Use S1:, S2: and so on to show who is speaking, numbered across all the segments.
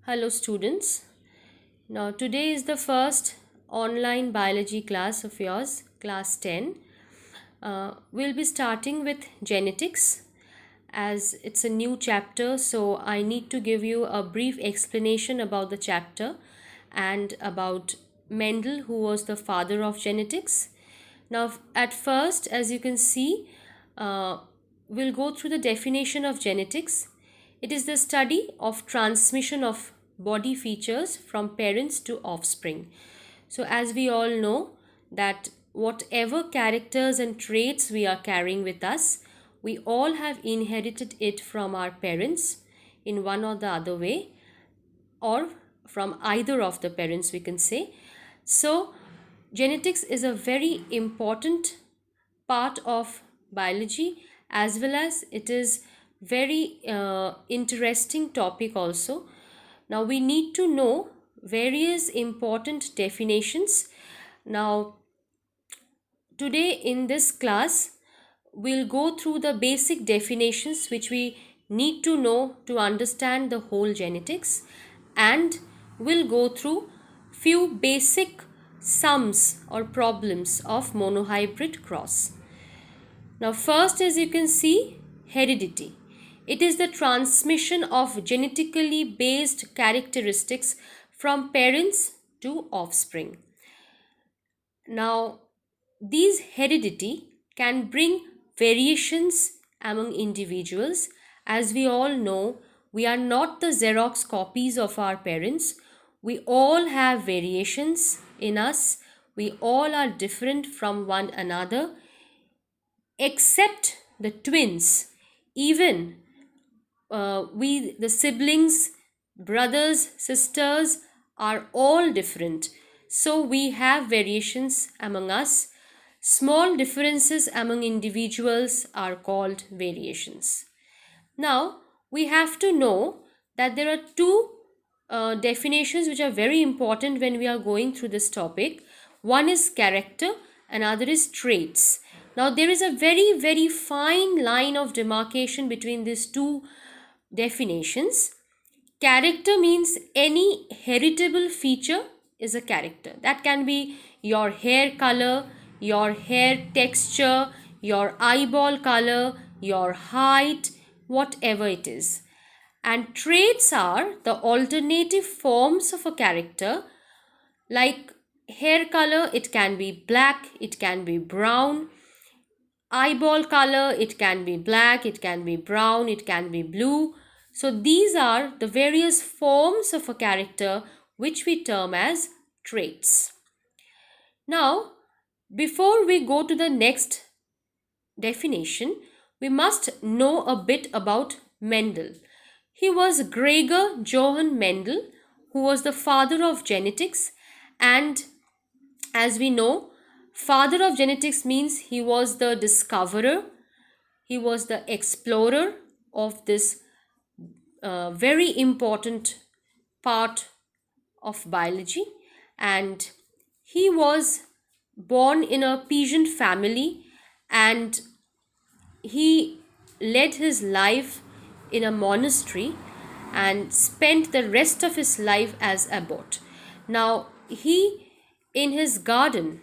S1: Hello students. Now today is the first online biology class of yours, class 10. We'll be starting with genetics as it's a new chapter, so I need to give you a brief explanation about the chapter and about Mendel, who was the father of genetics. Now at first, as you can see, uh, we'll go through the definition of genetics. It is the study of transmission of body features from parents to offspring. So as we all know that whatever characters and traits we are carrying with us, we all have inherited it from our parents in one or the other way, or from either of the parents, we can say. So genetics is a very important part of biology, as well as it is very interesting topic also. Now we need to know various important definitions. Now today in this class we'll go through the basic definitions which we need to know to understand the whole genetics, and we'll go through few basic sums or problems of monohybrid cross. Now first, as you can see, heredity. It is the transmission of genetically based characteristics from parents to offspring. Now these heredity can bring variations among individuals. As we all know, we are not the Xerox copies of our parents. We all have variations in us. We all are different from one another, except the twins. Even the siblings, brothers, sisters are all different. So we have variations among us. Small differences among individuals are called variations. Now we have to know that there are two definitions which are very important when we are going through this topic. One is character, another is traits. Now there is a very fine line of demarcation between these two definitions. Character means any heritable feature is a character. That can be your hair color, your hair texture, your eyeball color, your height, whatever it is. And traits are the alternative forms of a character. Like hair color, it can be black, it can be brown. Eyeball color, it can be black, it can be brown, it can be blue. So these are the various forms of a character which we term as traits. Now, before we go to the next definition, we must know a bit about Mendel. He was Gregor Johann Mendel, who was the father of genetics, and as we know, father of genetics means he was the discoverer, he was the explorer of this very important part of biology, and he was born in a peasant family, and he led his life in a monastery and spent the rest of his life as abbot. Now he, in his garden,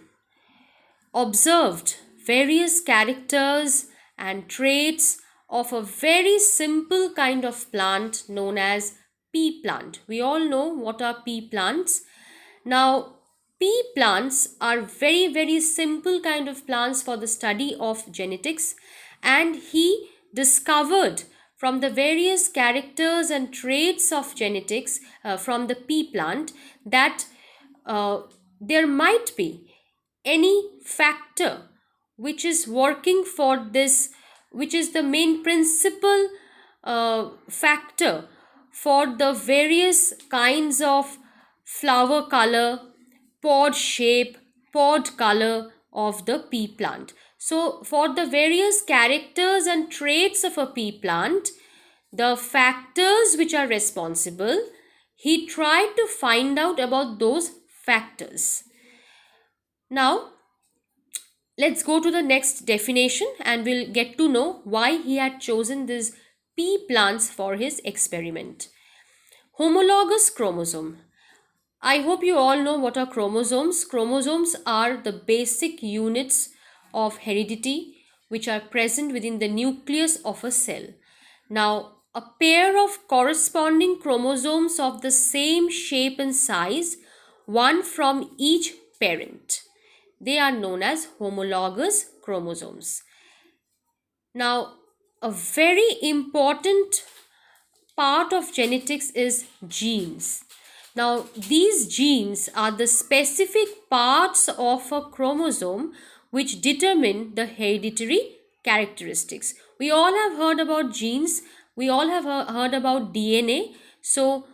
S1: observed various characters and traits of a very simple kind of plant known as pea plant. We all know what are pea plants. Now, pea plants are very simple kind of plants for the study of genetics, and he discovered from the various characters and traits of genetics from the pea plant that there might be any factor which is working for this, which is the main principal factor for the various kinds of flower color, pod shape, pod color of the pea plant. So for the various characters and traits of a pea plant, the factors which are responsible, he tried to find out about those factors. Now, let's go to the next definition and we'll get to know why he had chosen these pea plants for his experiment. Homologous chromosome. I hope you all know what are chromosomes. Chromosomes are the basic units of heredity which are present within the nucleus of a cell. Now, a pair of corresponding chromosomes of the same shape and size, one from each parent. They are known as homologous chromosomes. Now, a very important part of genetics is genes. Now, these genes are the specific parts of a chromosome which determine the hereditary characteristics. We all have heard about genes, we all have heard about DNA. So,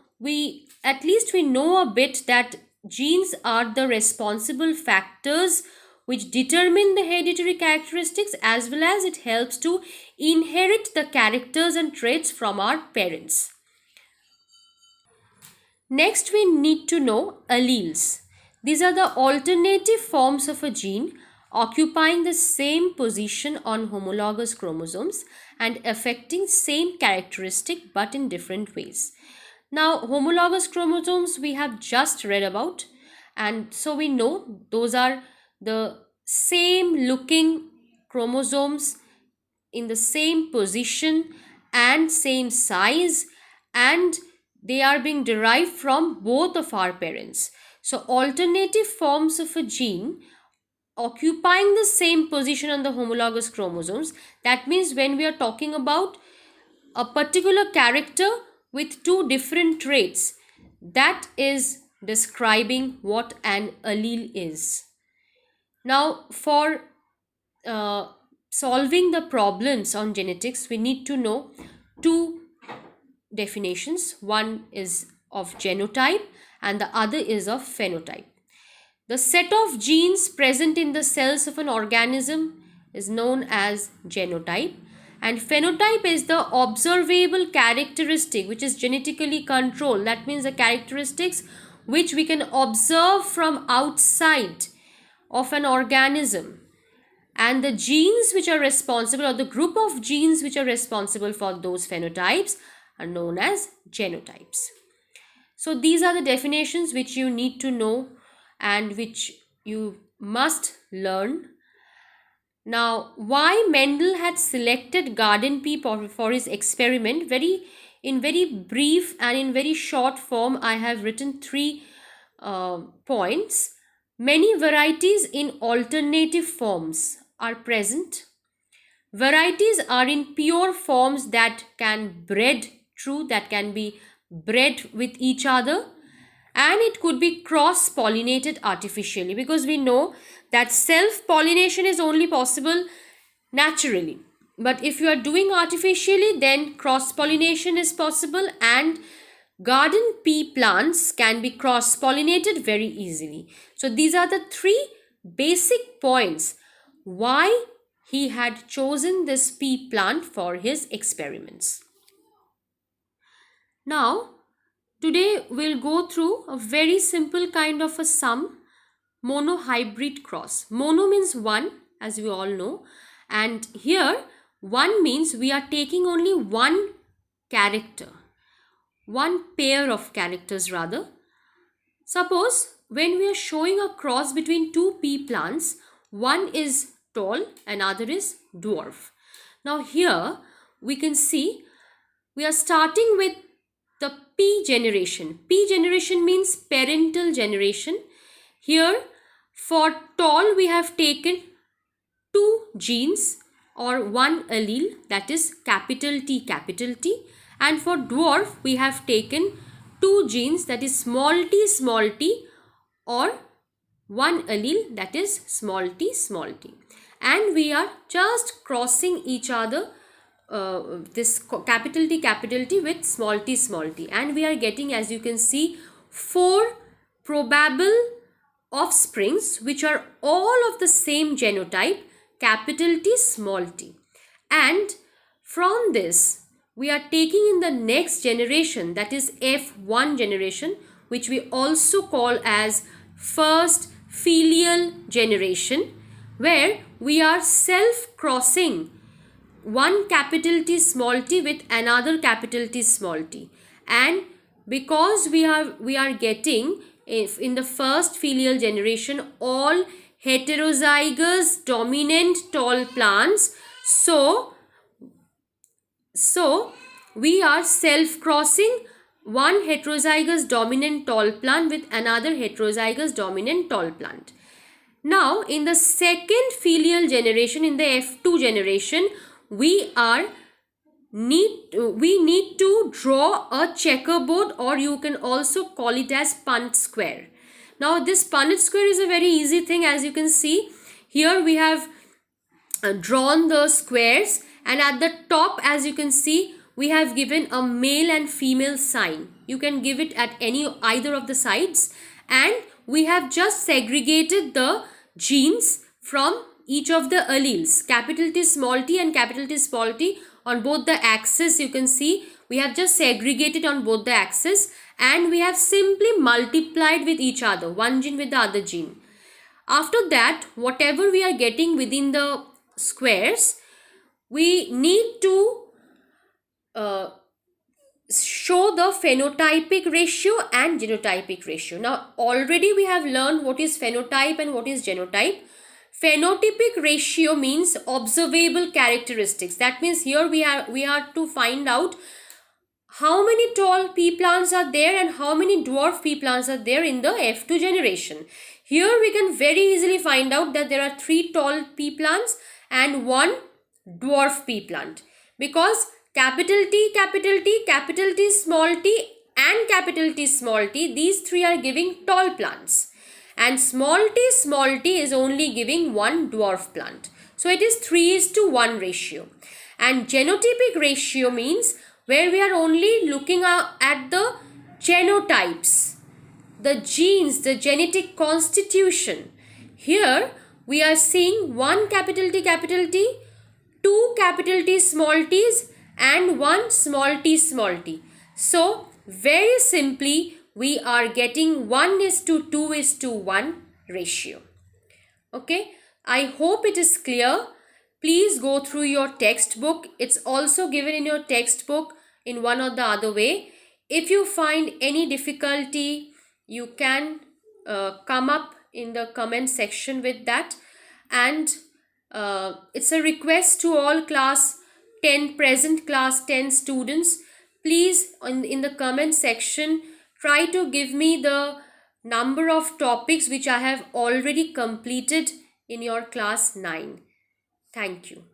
S1: at least we know a bit that genes are the responsible factors which determine the hereditary characteristics, as well as it helps to inherit the characters and traits from our parents. Next, we need to know alleles. These are the alternative forms of a gene occupying the same position on homologous chromosomes and affecting same characteristic but in different ways. Now, homologous chromosomes we have just read about, and so we know those are the same looking chromosomes in the same position and same size, and they are being derived from both of our parents. So, alternative forms of a gene occupying the same position on the homologous chromosomes, that means when we are talking about a particular character with two different traits, that is describing what an allele is. Now, for solving the problems on genetics, we need to know two definitions. One is of genotype and the other is of phenotype. The set of genes present in the cells of an organism is known as genotype, and phenotype is the observable characteristic which is genetically controlled. That means the characteristics which we can observe from outside of an organism, and the genes which are responsible, or the group of genes which are responsible for those phenotypes, are known as genotypes. So these are the definitions which you need to know and which you must learn. Now, why Mendel had selected garden pea for his experiment, in very brief and in very short form, I have written 3 points. Many varieties in alternative forms are present. Varieties are in pure forms that can be bred with each other, and it could be cross-pollinated artificially, because we know that self-pollination is only possible naturally. But if you are doing artificially, then cross-pollination is possible, and garden pea plants can be cross-pollinated very easily. So these are the 3 basic points why he had chosen this pea plant for his experiments. Now, today we'll go through a very simple kind of a sum, monohybrid cross. Mono means one, as we all know, and here one means we are taking only one character, one pair of characters rather. Suppose when we are showing a cross between 2 pea plants, one is tall, another is dwarf. Now here we can see we are starting with the P generation. P generation means parental generation. Here for tall we have taken 2 genes or 1 allele, that is capital T, and for dwarf we have taken 2 genes, that is small t, or 1 allele, that is small t, and we are just crossing each other, this capital T with small t, and we are getting, as you can see, 4 probable offsprings which are all of the same genotype, capital T, small t. And from this we are taking in the next generation, that is F1 generation, which we also call as first filial generation, where we are self-crossing one capital T small t with another capital T small t, and because we are getting, if in the first filial generation, all heterozygous dominant tall plants, so we are self-crossing one heterozygous dominant tall plant with another heterozygous dominant tall plant. Now, in the second filial generation, in the F2 generation, we need to draw a checkerboard, or you can also call it as Punnett square. Now, this Punnett square is a very easy thing. As you can see, here we have drawn the squares, and at the top, as you can see, we have given a male and female sign. You can give it at either of the sides, and we have just segregated the genes from each of the alleles, capital T small t and capital T small t, on both the axes. You can see we have just segregated on both the axes, and we have simply multiplied with each other, one gene with the other gene. After that, whatever we are getting within the squares, we need to show the phenotypic ratio and genotypic ratio. Now, already we have learned what is phenotype and what is genotype. Phenotypic ratio means observable characteristics. That means here we are to find out how many tall pea plants are there and how many dwarf pea plants are there in the F2 generation. Here we can very easily find out that there are 3 tall pea plants and 1 dwarf pea plant, because capital T, capital T, capital T small t and capital T small t, these 3 are giving tall plants, and small t is only giving 1 dwarf plant. So it is 3:1 ratio. And genotypic ratio means where we are only looking at the genotypes, the genes, the genetic constitution. Here we are seeing 1 capital T, 2 capital T small t's and 1 small t. So very simply we are getting 1:2:1 ratio. Okay, I hope it is clear. Please go through your textbook. It's also given in your textbook in one or the other way. If you find any difficulty, you can come up in the comment section with that. And it's a request to all present class 10 students. Please, in the comment section, try to give me the number of topics which I have already completed in your class 9. Thank you.